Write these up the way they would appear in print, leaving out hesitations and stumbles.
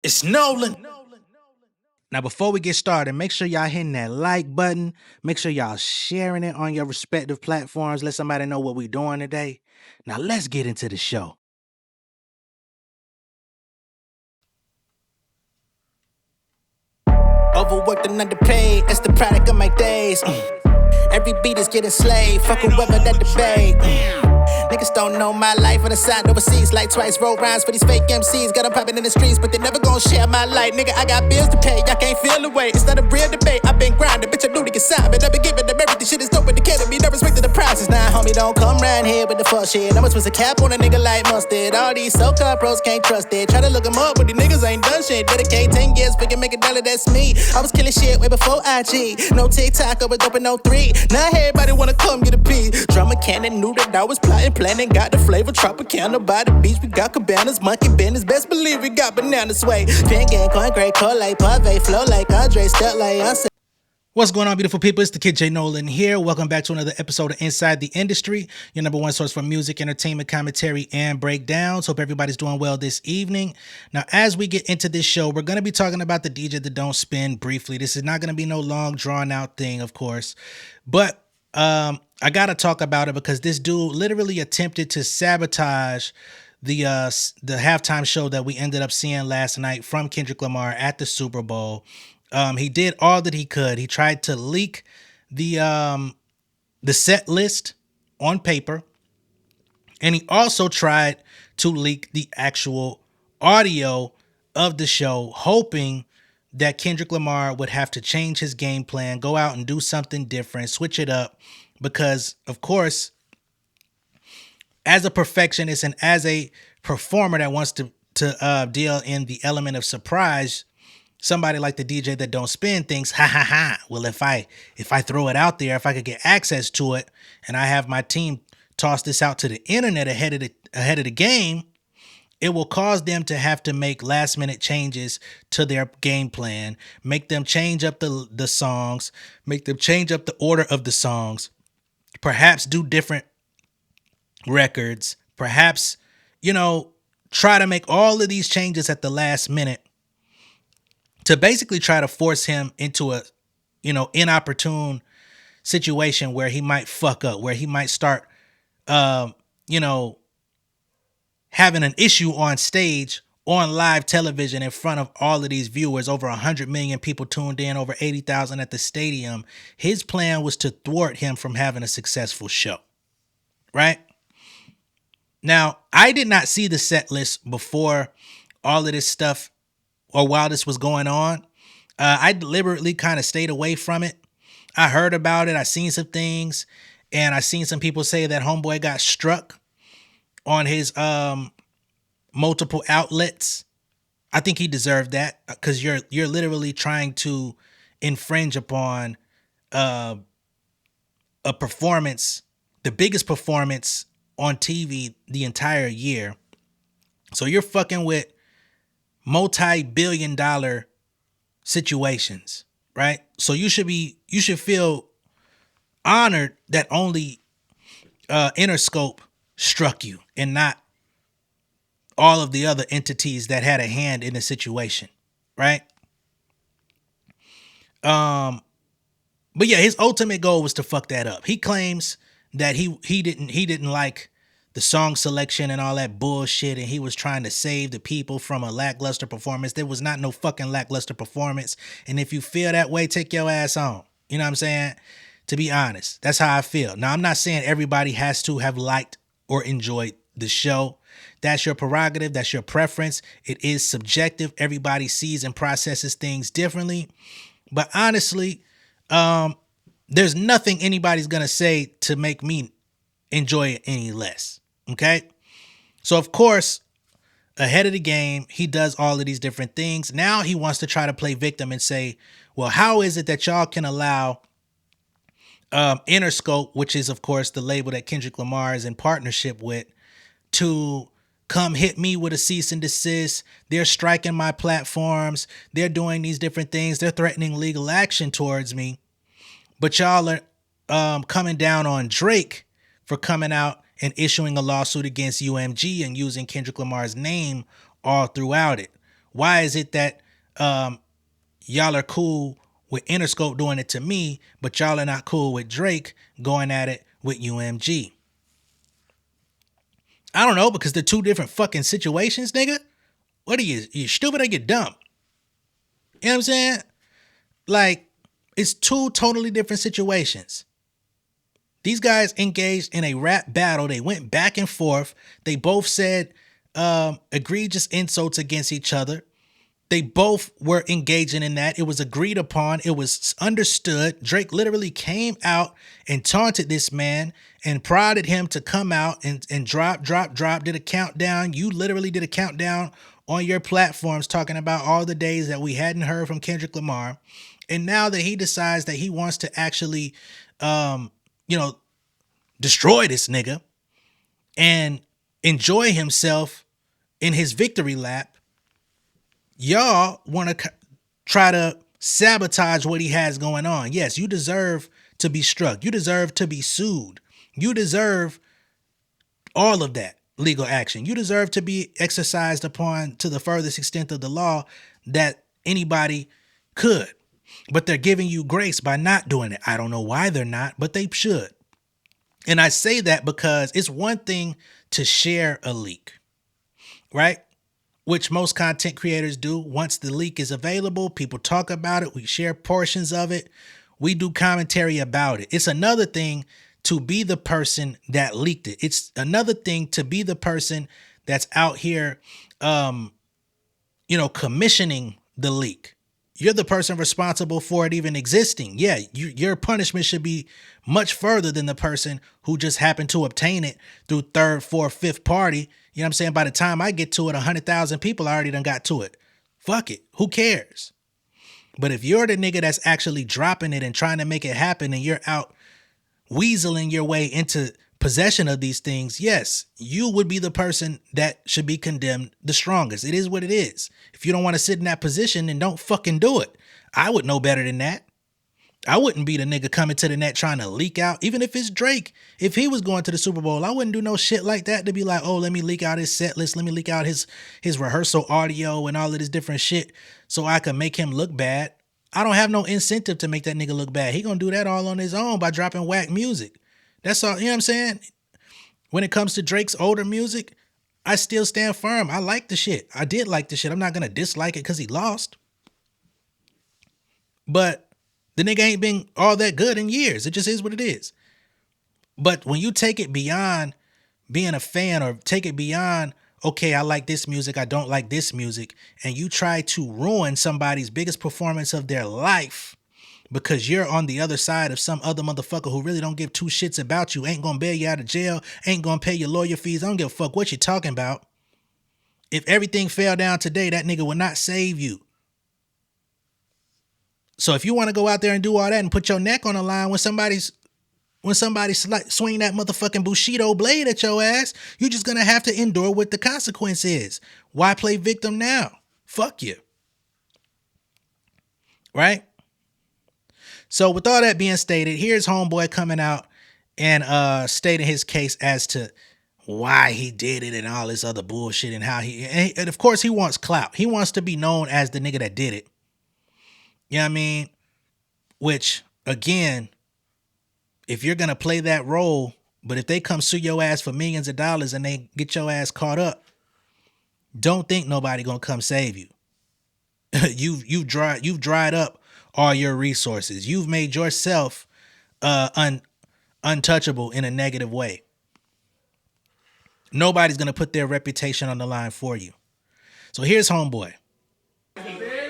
It's Nolan. Now, before we get started, make sure y'all hitting that like button. Make sure y'all sharing it on your respective platforms. Let somebody know what we're doing today. Now, let's get into the show. Overworked and underpaid, that's the product of my days. Every beat is getting slayed, fuck whoever that debate. Niggas don't know my life on the side overseas, like twice roll rhymes for these fake MCs. Got them popping in the streets, but they never gon' share my light. Nigga, I got bills to pay, y'all can't feel the weight. It's not a real debate, I been grinding, bitch, I knew to get signed, but I been giving them everything. Shit is dope with the kid, me no respect to the prices. Nah, homie, don't come round here with the fuck shit. I'ma twist a cap on a nigga like mustard. All these so-called pros can't trust it. Try to look them up, but these niggas ain't done shit. Dedicate 10 years, figure make a dollar, that's me. I was killing shit way before IG. No TikTok, I was dope in 03. Now everybody wanna come get a piece. Drummer cannon knew that I was plotting, planning, got the flavor. Tropicana by the beach, we got cabanas, monkey business. Best believe we got banana sway. Pen game, coin great, cold like pave, flow like Andre, step like Unsa. What's going on, beautiful people? It's the kid J Nolan here. Welcome back to another episode of Inside the Industry, your number one source for music, entertainment, commentary, and breakdowns. Hope everybody's doing well this evening. Now, as we get into this show, we're going to be talking about the DJ that don't spin briefly. This is not going to be no long, drawn-out thing, of course. But I got to talk about it because this dude literally attempted to sabotage the halftime show that we ended up seeing last night from Kendrick Lamar at the Super Bowl. He did all that he could. He tried to leak the set list on paper, and he also tried to leak the actual audio of the show, hoping that Kendrick Lamar would have to change his game plan, go out and do something different, switch it up, because, of course, as a perfectionist and as a performer that wants to deal in the element of surprise, somebody like the DJ that don't spin thinks, well, if I throw it out there, if I could get access to it and I have my team toss this out to the internet ahead of the game, it will cause them to have to make last minute changes to their game plan, make them change up the songs, make them change up the order of the songs, perhaps do different records, perhaps, try to make all of these changes at the last minute to basically try to force him into a, inopportune situation where he might fuck up, where he might start, having an issue on stage, on live television in front of all of these viewers, over 100 million people tuned in, over 80,000 at the stadium. His plan was to thwart him from having a successful show, right? Now, I did not see the set list before all of this stuff or while this was going on. I deliberately kind of stayed away from it. I heard about it. I seen some things, and I seen some people say that homeboy got struck on his multiple outlets. I think he deserved that because you're literally trying to infringe upon a performance, the biggest performance on TV the entire year. So you're fucking with multi-billion-dollar situations, right? So you should feel honored that only Interscope struck you and not all of the other entities that had a hand in the situation, right? But yeah, his ultimate goal was to fuck that up. He claims that he didn't like the song selection and all that bullshit, and he was trying to save the people from a lackluster performance. There was not no fucking lackluster performance, and if you feel that way, take your ass on. You know what I'm saying? To be honest, that's how I feel. Now, I'm not saying everybody has to have liked or enjoyed the show. That's your prerogative. That's your preference. It is subjective. Everybody sees and processes things differently. But honestly, there's nothing anybody's going to say to make me enjoy it any less. Okay? So, of course, ahead of the game, he does all of these different things. Now he wants to try to play victim and say, well, how is it that y'all can allow Interscope, which is, of course, the label that Kendrick Lamar is in partnership with, to come hit me with a cease and desist? They're striking my platforms. They're doing these different things. They're threatening legal action towards me. But y'all are coming down on Drake for coming out and issuing a lawsuit against UMG and using Kendrick Lamar's name all throughout it. Why is it that y'all are cool with Interscope doing it to me, but y'all are not cool with Drake going at it with UMG? I don't know, because they're two different fucking situations, nigga. What are you stupid or you dumb? You know what I'm saying? Like, it's two totally different situations. These guys engaged in a rap battle. They went back and forth. They both said egregious insults against each other. They both were engaging in that. It was agreed upon. It was understood. Drake literally came out and taunted this man and prodded him to come out and drop, did a countdown. You literally did a countdown on your platforms talking about all the days that we hadn't heard from Kendrick Lamar. And now that he decides that he wants to actually, destroy this nigga and enjoy himself in his victory lap, y'all want to try to sabotage what he has going on. Yes, you deserve to be struck. You deserve to be sued. You deserve all of that legal action. You deserve to be exercised upon to the furthest extent of the law that anybody could. But they're giving you grace by not doing it. I don't know why they're not, but they should. And I say that because it's one thing to share a leak, right? Which most content creators do. Once the leak is available, people talk about it. We share portions of it. We do commentary about it. It's another thing to be the person that leaked it. It's another thing to be the person that's out here, commissioning the leak. You're the person responsible for it even existing. Yeah, your punishment should be much further than the person who just happened to obtain it through third, fourth, fifth party. You know what I'm saying? By the time I get to it, 100,000 people already done got to it. Fuck it. Who cares? But if you're the nigga that's actually dropping it and trying to make it happen and you're out weaseling your way into possession of these things, yes, you would be the person that should be condemned the strongest. It is what it is. If you don't want to sit in that position, then don't fucking do it. I would know better than that. I wouldn't be the nigga coming to the net trying to leak out. Even if it's Drake, if he was going to the Super Bowl, I wouldn't do no shit like that to be like, oh, let me leak out his set list. Let me leak out his rehearsal audio and all of this different shit so I can make him look bad. I don't have no incentive to make that nigga look bad. He gonna do that all on his own by dropping whack music. That's all, you know what I'm saying? When it comes to Drake's older music, I still stand firm. I like the shit. I did like the shit. I'm not going to dislike it because he lost. But the nigga ain't been all that good in years. It just is what it is. But when you take it beyond being a fan or take it beyond, okay, I like this music, I don't like this music, and you try to ruin somebody's biggest performance of their life because you're on the other side of some other motherfucker who really don't give two shits about you, ain't gonna bail you out of jail, ain't gonna pay your lawyer fees, I don't give a fuck what you're talking about. If everything fell down today, that nigga would not save you. So if you want to go out there and do all that and put your neck on the line when somebody swing that motherfucking Bushido blade at your ass, you're just gonna have to endure what the consequence is. Why play victim now? Fuck you. Right? So with all that being stated, here's Homeboy coming out and stating his case as to why he did it and all this other bullshit and how and of course he wants clout. He wants to be known as the nigga that did it. You know what I mean? Which, again, if you're going to play that role, but if they come sue your ass for millions of dollars and they get your ass caught up, don't think nobody going to come save you. You've dried up all your resources. You've made yourself untouchable in a negative way. Nobody's going to put their reputation on the line for you. So here's Homeboy.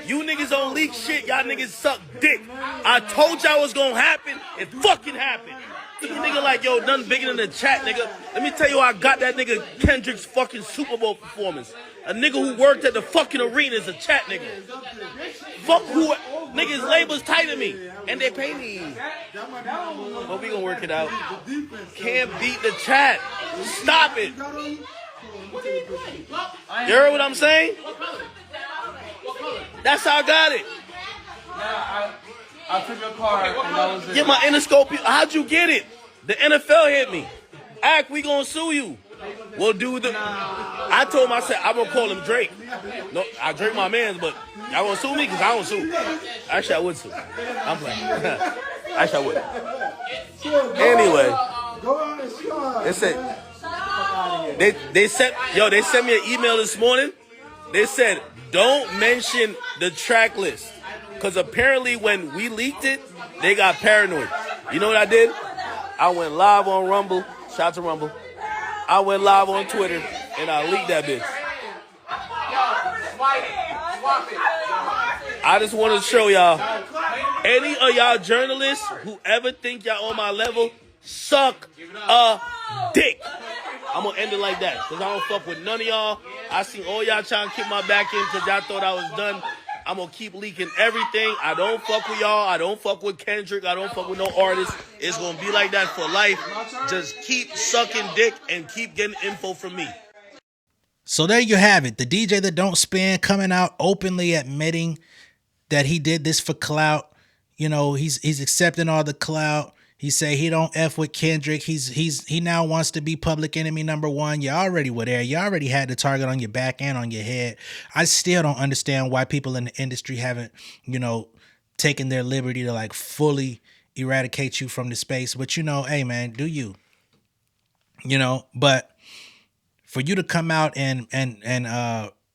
You niggas don't leak shit, y'all niggas suck dick. I told y'all what's gonna happen, it fucking happened. You nigga like, yo, nothing bigger than the chat, nigga. Let me tell you how I got that nigga Kendrick's fucking Super Bowl performance. A nigga who worked at the fucking arena is a chat nigga. Fuck who, niggas labels tight to me, and they pay me. But we gonna work it out. Can't beat the chat. Stop it. You heard what I'm saying? That's how I got it. Yeah, I took your card and that was it. Get my Interscope. How'd you get it? The NFL hit me. Act, we gonna sue you. We'll do the. I I told him, I said, I'm gonna call him Drake. No, I Drake my man's, but y'all gonna sue me? Because I don't sue. Actually, I would sue. I'm playing. Actually, I would. Anyway, they said, they sent me an email this morning. They said, don't mention the track list. Because apparently when we leaked it, they got paranoid. You know what I did? I went live on Rumble. Shout out to Rumble. I went live on Twitter, and I leaked that bitch. I just want to show y'all, any of y'all journalists who ever think y'all on my level, suck a dick. I'm going to end it like that, because I don't fuck with none of y'all. I seen all y'all trying to kick my back in because y'all thought I was done. I'm going to keep leaking everything. I don't fuck with y'all. I don't fuck with Kendrick. I don't fuck with no artist. It's going to be like that for life. Just keep sucking dick and keep getting info from me. So there you have it. The DJ that don't spin coming out openly admitting that he did this for clout. You know, he's accepting all the clout. He say he don't F with Kendrick. He now wants to be public enemy number one. You already were there. You already had the target on your back and on your head. I still don't understand why people in the industry haven't, you know, taken their liberty to like fully eradicate you from the space. But you know, hey man, do you? You know, but for you to come out and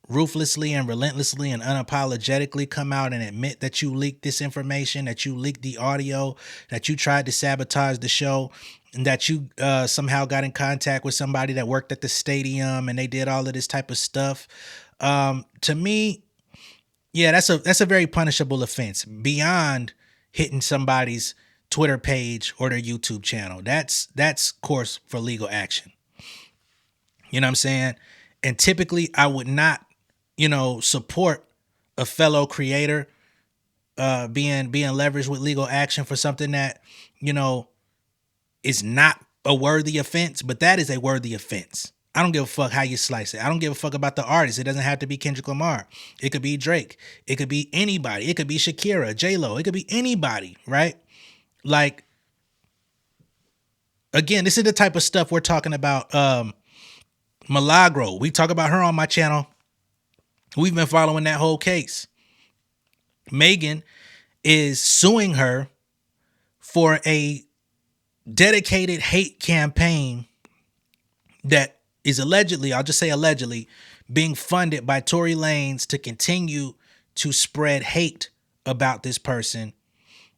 ruthlessly and relentlessly and unapologetically come out and admit that you leaked this information, that you leaked the audio, that you tried to sabotage the show, and that you somehow got in contact with somebody that worked at the stadium and they did all of this type of stuff. To me, yeah, that's a very punishable offense beyond hitting somebody's Twitter page or their YouTube channel. That's course for legal action. You know what I'm saying? And typically I would not, you know, support a fellow creator being leveraged with legal action for something that, you know, is not a worthy offense, but that is a worthy offense. I don't give a fuck how you slice it. I don't give a fuck about the artist. It doesn't have to be Kendrick Lamar. It could be Drake. It could be anybody. It could be Shakira, J-Lo. It could be anybody, right? Like, again, this is the type of stuff we're talking about. Milagro, we talk about her on my channel. We've been following that whole case. Megan is suing her for a dedicated hate campaign that is allegedly, I'll just say allegedly, being funded by Tory Lanez to continue to spread hate about this person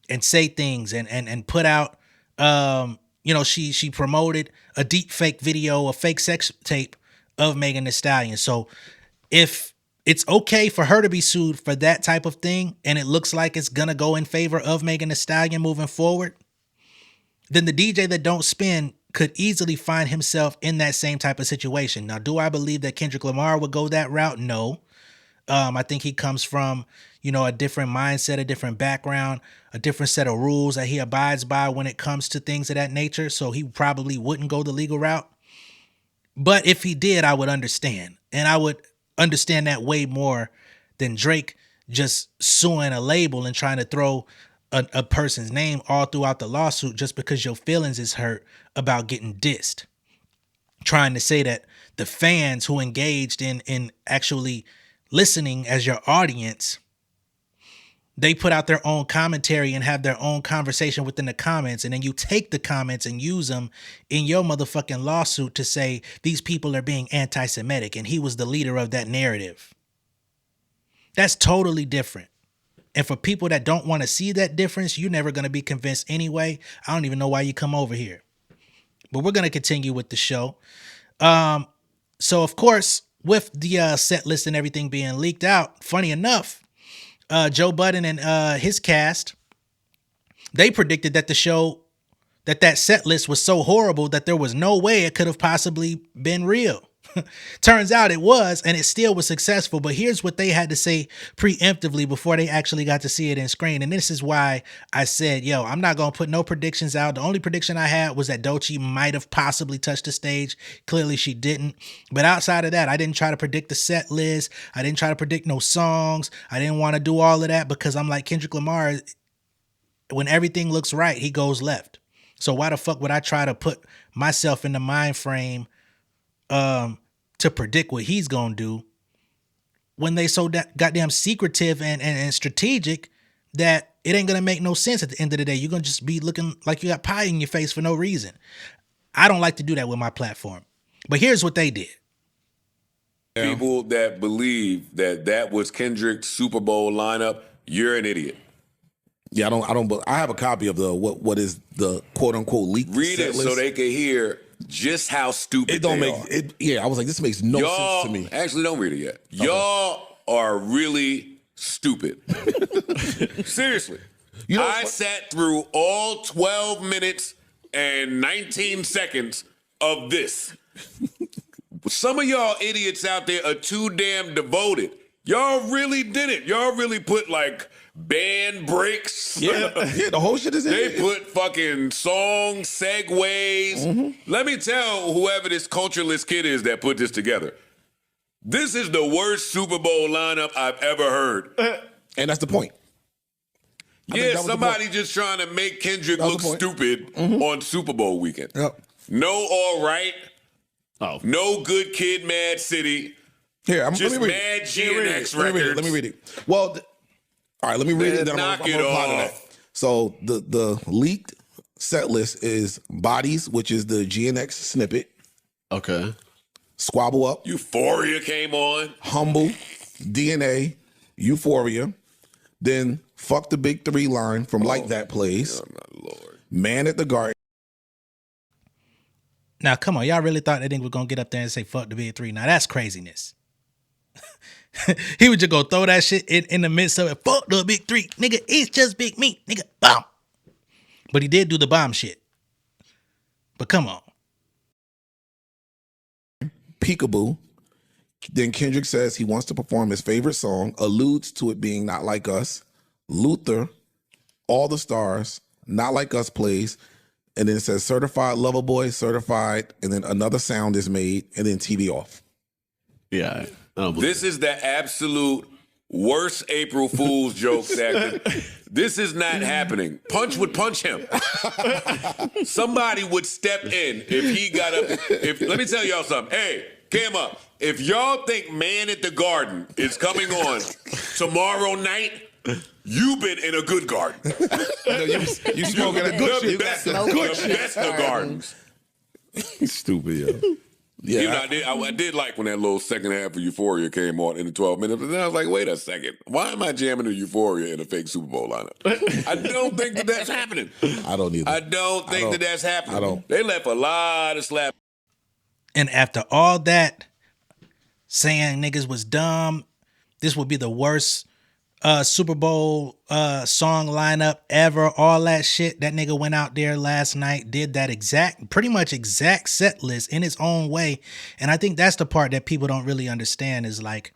and say things and put out, you know, she promoted a deep fake video, a fake sex tape of Megan Thee Stallion. So if it's okay for her to be sued for that type of thing, and it looks like it's going to go in favor of Megan Thee Stallion moving forward, then the DJ that don't spin could easily find himself in that same type of situation. Now, do I believe that Kendrick Lamar would go that route? No. I think he comes from, you know, a different mindset, a different background, a different set of rules that he abides by when it comes to things of that nature. So he probably wouldn't go the legal route. But if he did, I would understand. And I would understand that way more than Drake just suing a label and trying to throw a person's name all throughout the lawsuit just because your feelings is hurt about getting dissed. Trying to say that the fans who engaged in actually listening as your audience, they put out their own commentary and have their own conversation within the comments. And then you take the comments and use them in your motherfucking lawsuit to say these people are being anti-Semitic and he was the leader of that narrative. That's totally different. And for people that don't want to see that difference, you're never going to be convinced anyway. I don't even know why you come over here. But we're going to continue with the show. So, of course, with the set list and everything being leaked out, funny enough, Joe Budden and his cast, they predicted that the show, that set list was so horrible that there was no way it could have possibly been real. Turns out it was, and it still was successful. But here's what they had to say preemptively before they actually got to see it in screen. And this is why I said, yo, I'm not going to put no predictions out. The only prediction I had was that Doechii might have possibly touched the stage. Clearly she didn't. But outside of that, I didn't try to predict the set list. I didn't try to predict no songs. I didn't want to do all of that because I'm like Kendrick Lamar. When everything looks right, he goes left. So why the fuck would I try to put myself in the mind frame to predict what he's gonna do when they so goddamn secretive and strategic that it ain't gonna make no sense at the end of the day. You're gonna just be looking like you got pie in your face for no reason. I don't like to do that with my platform. But here's what they did. People that believe that was Kendrick's Super Bowl lineup, you're an idiot. Yeah, I have a copy of the what is the quote unquote leaked Read it set so list. they can hear just how stupid It don't they make are. it. Yeah, I was like, this makes no Y'all, sense to me. actually, don't read it yet. Okay. Y'all are really stupid. Seriously. You know, I sat through all 12 minutes and 19 seconds of this. Some of y'all idiots out there are too damn devoted. Y'all really did it. Y'all really put like band breaks. Yeah, the whole shit is in They it. put fucking song segues. Mm-hmm. Let me tell whoever this cultureless kid is that put this together. This is the worst Super Bowl lineup I've ever heard. And that's the point. Yeah, somebody just trying to make Kendrick look stupid on Super Bowl weekend. Yep. No all right. Oh. No good kid, Mad City. Here, just let me read Mad it. GNX records. Let me read it. Well, all right, let me read it. Then knock I'm gonna reply to that. So the leaked set list is Bodies, which is the GNX snippet. Okay. Squabble Up. Euphoria came on. Humble. DNA. Euphoria. Then Fuck the Big Three line from Like That plays. Oh, my Lord. Man at the Garden. Now, come on. Y'all really thought that nigga was going to get up there and say, fuck the big three. Now, that's craziness. He would just go throw that shit in the midst of it. Fuck the big three. Nigga, it's just big meat. Nigga, bomb. But he did do the bomb shit. But come on. Peekaboo. Then Kendrick says he wants to perform his favorite song, alludes to it being Not Like Us. Luther, All the Stars, Not Like Us plays, and then it says Certified Lover Boy, Certified, and then Another Sound is made, and then TV off. Yeah. This is the absolute worst April Fool's joke that this is not happening. Punch would punch him. Somebody would step in if he got up. Let me tell y'all something. Hey, cam up. If y'all think Man at the Garden is coming on tomorrow night, you've been in a good garden. You smoking a good shit. The best of gardens. Stupid, yo. Yeah, You know, I did like when that little second half of Euphoria came on in the 12 minutes, but then I was like, wait a second. Why am I jamming to Euphoria in a fake Super Bowl lineup? I don't think that's happening. I don't either. I don't think that's happening. I don't. They left a lot of slap. And after all that, saying niggas was dumb, this would be the worst Super Bowl song lineup ever, all that shit. That nigga went out there last night, did that pretty much exact set list in his own way. And I think that's the part that people don't really understand is like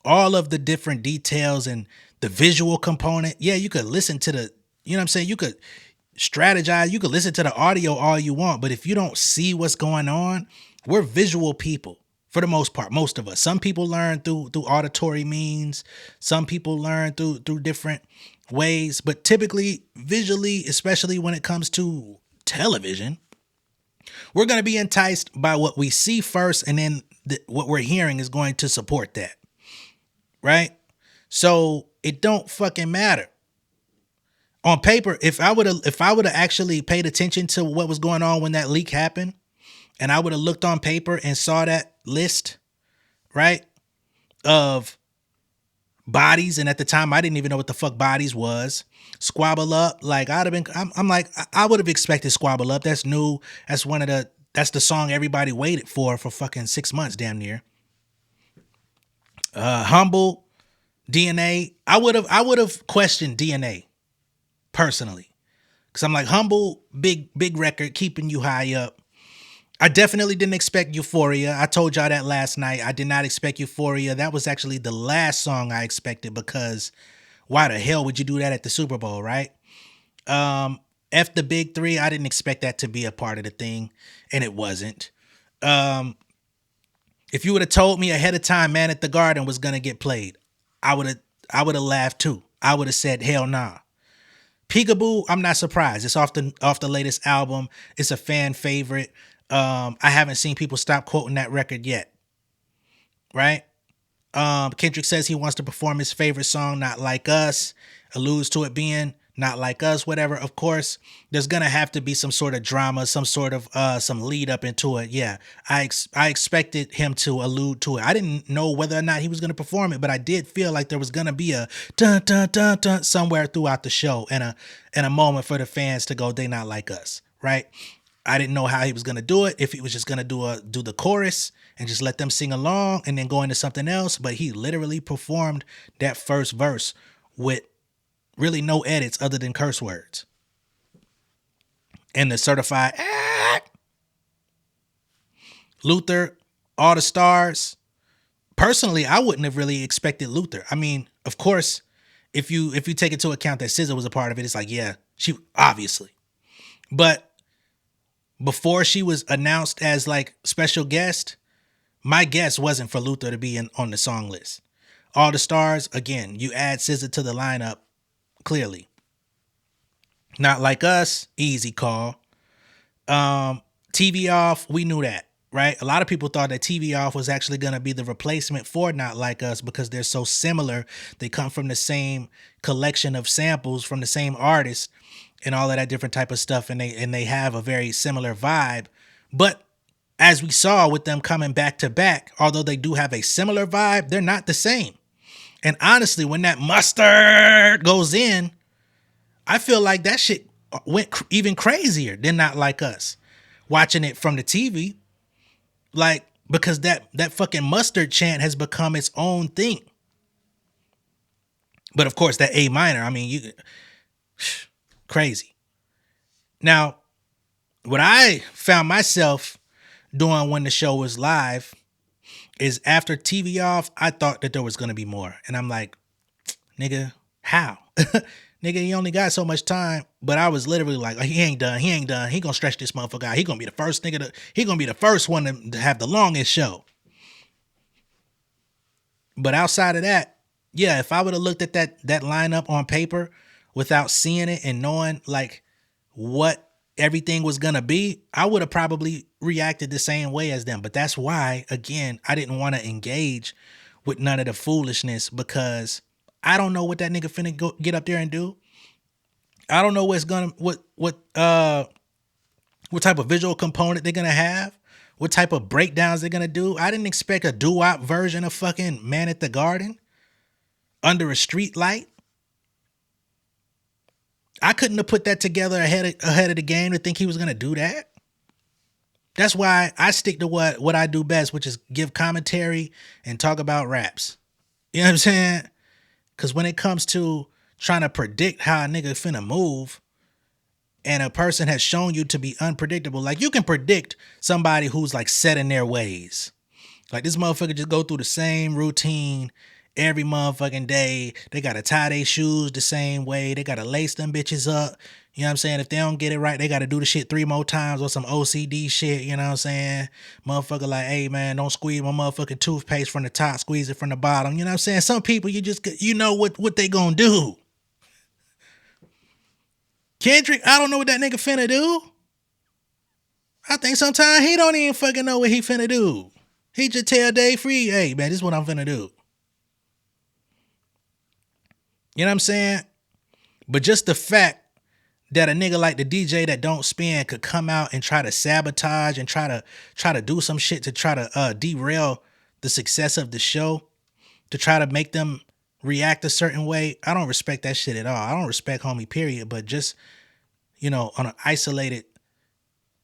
all of the different details and the visual component. Yeah, you could listen to the, you know what I'm saying? You could strategize, you could listen to the audio all you want, but if you don't see what's going on, we're visual people. For the most part, most of us. Some people learn through auditory means. Some people learn through different ways. But typically, visually, especially when it comes to television, we're going to be enticed by what we see first, and then what we're hearing is going to support that. Right? So it don't fucking matter. On paper, if I would have actually paid attention to what was going on when that leak happened, and I would have looked on paper and saw that list, right, of Bodies, and at the time I didn't even know what the fuck Bodies was. Squabble Up, like I'd have been, I'm like, I would have expected Squabble Up. That's new. That's that's the song everybody waited for fucking 6 months, damn near. Humble, DNA. I would have questioned DNA personally, because I'm like, Humble, big record, keeping you high up. I definitely didn't expect Euphoria. I told y'all that last night. I did not expect Euphoria. That was actually the last song I expected, because why the hell would you do that at the Super Bowl, right? F the Big Three, I didn't expect that to be a part of the thing, and it wasn't. If you would have told me ahead of time Man at the Garden was going to get played, I would have laughed too. I would have said, hell nah. Peekaboo, I'm not surprised. It's off the latest album. It's a fan favorite. I haven't seen people stop quoting that record yet. right? Kendrick says he wants to perform his favorite song, Not Like Us, alludes to it being Not Like Us, whatever. Of course, there's gonna have to be some sort of drama, some sort of some lead up into it. Yeah, I expected him to allude to it. I didn't know whether or not he was gonna perform it, but I did feel like there was gonna be a dun dun dun dun somewhere throughout the show and a moment for the fans to go, they not like us, right? I didn't know how he was gonna do it. If he was just gonna do the chorus and just let them sing along and then go into something else, but he literally performed that first verse with really no edits other than curse words. And the certified Luther, all the stars. Personally, I wouldn't have really expected Luther. I mean, of course, if you take into account that SZA was a part of it, it's like, yeah, she obviously. But before she was announced as like special guest, my guess wasn't for Luther to be on the song list. All the stars, again, you add SZA to the lineup, clearly. Not Like Us, easy call. TV Off, we knew that, right? A lot of people thought that TV Off was actually going to be the replacement for Not Like Us because they're so similar. They come from the same collection of samples from the same artist and all of that different type of stuff, and they have a very similar vibe. But as we saw with them coming back to back, although they do have a similar vibe, they're not the same. And honestly, when that mustard goes in, I feel like that shit went even crazier than Not Like Us. Watching it from the TV, like, because that fucking mustard chant has become its own thing. But of course, that A minor, I mean, you crazy. Now, what I found myself doing when the show was live is after TV off, I thought that there was going to be more. And I'm like, nigga, how? Nigga, he only got so much time. But I was literally like, he ain't done. He going to stretch this motherfucker out. He going to be the first nigga he going to be the first one to have the longest show. But outside of that, yeah, if I would have looked at that lineup on paper without seeing it and knowing like what everything was going to be, I would have probably reacted the same way as them. But that's why, again, I didn't want to engage with none of the foolishness because I don't know what that nigga finna go get up there and do. I don't know what type of visual component they're gonna have, what type of breakdowns they're gonna do. I didn't expect a doo-wop version of fucking Man at the Garden under a street light. I couldn't have put that together ahead of the game to think he was gonna do that. That's why I stick to what I do best, which is give commentary and talk about raps. You know what I'm saying? Because when it comes to trying to predict how a nigga finna move, and a person has shown you to be unpredictable, like you can predict somebody who's like set in their ways. Like this motherfucker just go through the same routine every motherfucking day. They gotta tie their shoes the same way. They gotta lace them bitches up. You know what I'm saying? If they don't get it right, they gotta do the shit 3 more times or some OCD shit. You know what I'm saying? Motherfucker like, hey man, don't squeeze my motherfucking toothpaste from the top, squeeze it from the bottom. You know what I'm saying? Some people you know what they gonna do. Kendrick, I don't know what that nigga finna do. I think sometimes he don't even fucking know what he finna do. He just tell Dave Free, hey man, this is what I'm finna do. You know what I'm saying? But just the fact that a nigga like the DJ that don't spin could come out and try to sabotage and try to do some shit to try to derail the success of the show, to try to make them react a certain way, I don't respect that shit at all. I don't respect homie, period. But just, you know, on an isolated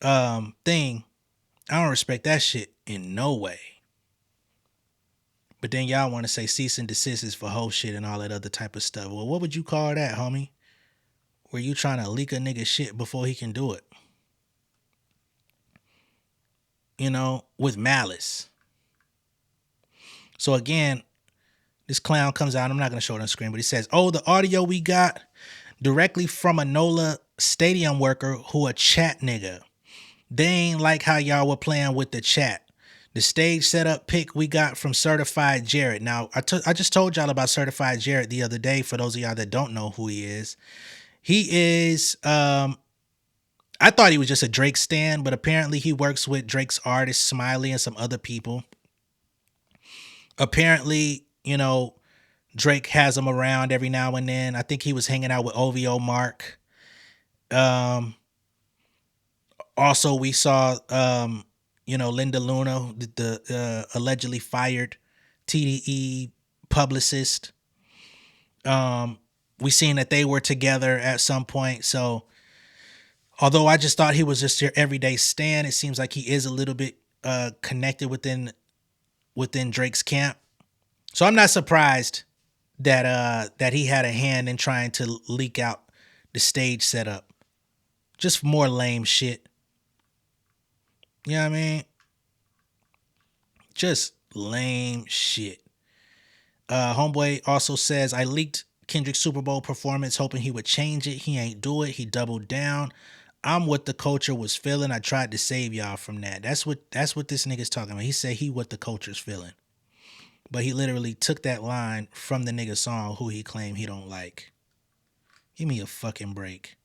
thing, I don't respect that shit in no way. But then y'all want to say cease and desist is for whole shit and all that other type of stuff. Well, what would you call that, homie? Were you trying to leak a nigga shit before he can do it? You know, with malice. So again, this clown comes out. I'm not going to show it on screen, but he says, oh, the audio we got directly from a NOLA stadium worker who a chat nigga. They ain't like how y'all were playing with the chat. The stage setup pick we got from Certified Jared. Now, I just told y'all about Certified Jared the other day, for those of y'all that don't know who he is. He is, I thought he was just a Drake stan, but apparently he works with Drake's artist Smiley and some other people. Apparently, you know, Drake has him around every now and then. I think he was hanging out with OVO Mark. Also, we saw, you know, Linda Luna, the allegedly fired TDE publicist. We seen that they were together at some point. So, although I just thought he was just your everyday stan, it seems like he is a little bit connected within Drake's camp. So I'm not surprised that he had a hand in trying to leak out the stage setup. Just more lame shit. You know what I mean? Just lame shit. Homeboy also says, I leaked Kendrick's Super Bowl performance hoping he would change it. He ain't do it. He doubled down. I'm what the culture was feeling. I tried to save y'all from that. That's what this nigga's talking about. He said he what the culture's feeling. But he literally took that line from the nigga's song who he claimed he don't like. Give me a fucking break.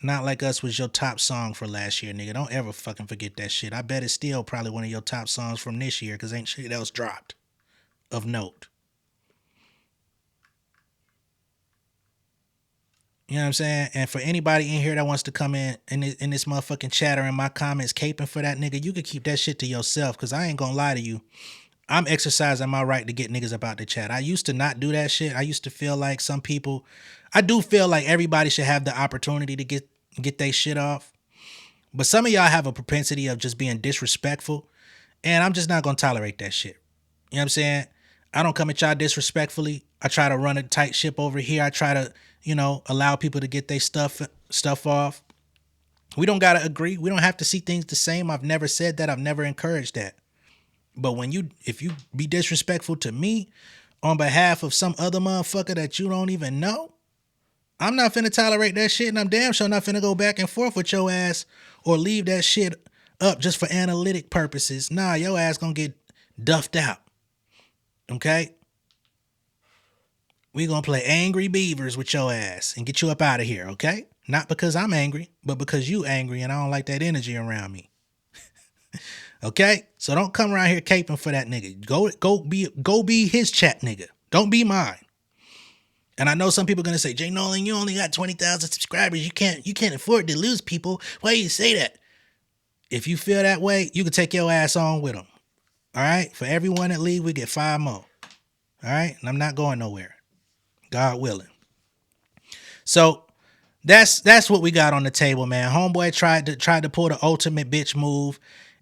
Not Like Us was your top song for last year, nigga. Don't ever fucking forget that shit. I bet it's still probably one of your top songs from this year because ain't shit else dropped of note. You know what I'm saying? And for anybody in here that wants to come in this motherfucking chatter in my comments caping for that nigga, you can keep that shit to yourself because I ain't gonna lie to you. I'm exercising my right to get niggas about the chat. I used to not do that shit. I used to feel like some people, I do feel like everybody should have the opportunity to get their shit off. But some of y'all have a propensity of just being disrespectful. And I'm just not going to tolerate that shit. You know what I'm saying? I don't come at y'all disrespectfully. I try to run a tight ship over here. I try to, you know, allow people to get their stuff off. We don't got to agree. We don't have to see things the same. I've never said that. I've never encouraged that. But if you be disrespectful to me on behalf of some other motherfucker that you don't even know, I'm not finna tolerate that shit, and I'm damn sure not finna go back and forth with your ass or leave that shit up just for analytic purposes. Nah, your ass gonna get duffed out. Okay? We gonna play Angry Beavers with your ass and get you up out of here, okay? Not because I'm angry, but because you angry and I don't like that energy around me. Okay? So don't come around here caping for that nigga. Go be his chat nigga. Don't be mine. And I know some people are gonna say, J Nolan, you only got 20,000 subscribers. You can't afford to lose people. Why you say that? If you feel that way, you can take your ass on with them. All right? For everyone that leave, we get 5 more. All right? And I'm not going nowhere. God willing. So that's what we got on the table, man. Homeboy tried to pull the ultimate bitch move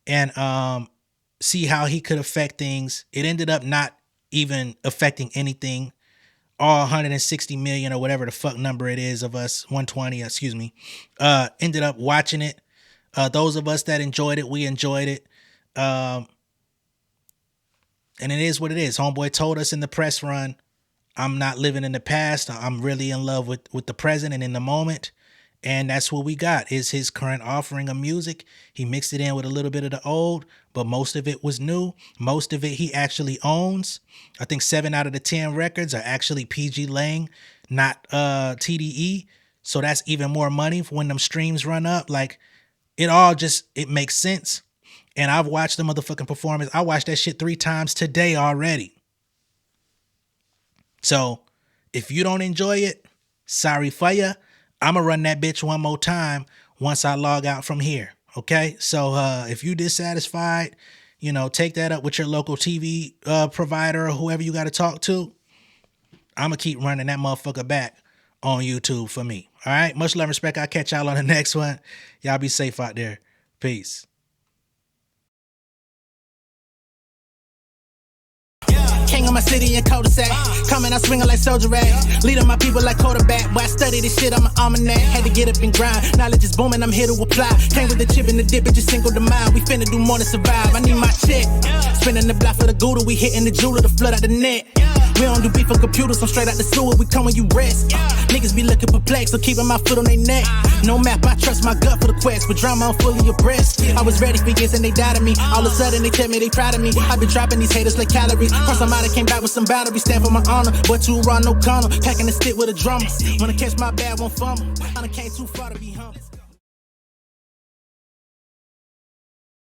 and see how he could affect things. It ended up not even affecting anything. All 160 million or whatever the fuck number it is of us, 120, excuse me, ended up watching it. Those of us that enjoyed it, we enjoyed it. And it is what it is. Homeboy told us in the press run, I'm not living in the past. I'm really in love with the present and in the moment. And that's what we got is his current offering of music. He mixed it in with a little bit of the old, but most of it was new. Most of it he actually owns. I think 7 out of the 10 records are actually PG Lang, not TDE. So that's even more money for when them streams run up. Like it makes sense. And I've watched the motherfucking performance. I watched that shit 3 times today already. So if you don't enjoy it, sorry for ya. I'm going to run that bitch one more time once I log out from here. Okay? So if you dissatisfied, you know, take that up with your local TV provider or whoever you got to talk to. I'm going to keep running that motherfucker back on YouTube for me. All right? Much love and respect. I'll catch y'all on the next one. Y'all be safe out there. Peace. King of my city and cul-de-sac. Coming out swinging like soldier rag. Leading my people like quarterback. Boy, I study this shit, I'm an almanac. Had to get up and grind. Knowledge is booming, I'm here to apply. Came with the chip and the dip, it just single the mile. We finna do more than survive. I need my check. Spinning the block for the Gouda. We hitting the jeweler to flood out the net. We don't do beef on computers, I'm straight out the sewer. We come when you rest. Niggas be looking perplexed, so keeping my foot on their neck. No map, I trust my gut for the quest. With drama, I'm fully abreast. I was ready for years and they doubted me. All of a sudden they tell me they proud of me. I been dropping these haters like calories. Cross them out, I came back with some battery. Stand for my honor, but too raw, no corner. Packing the stick with a drummer. Wanna catch my bad, won't fumble. I done came too far to be humble.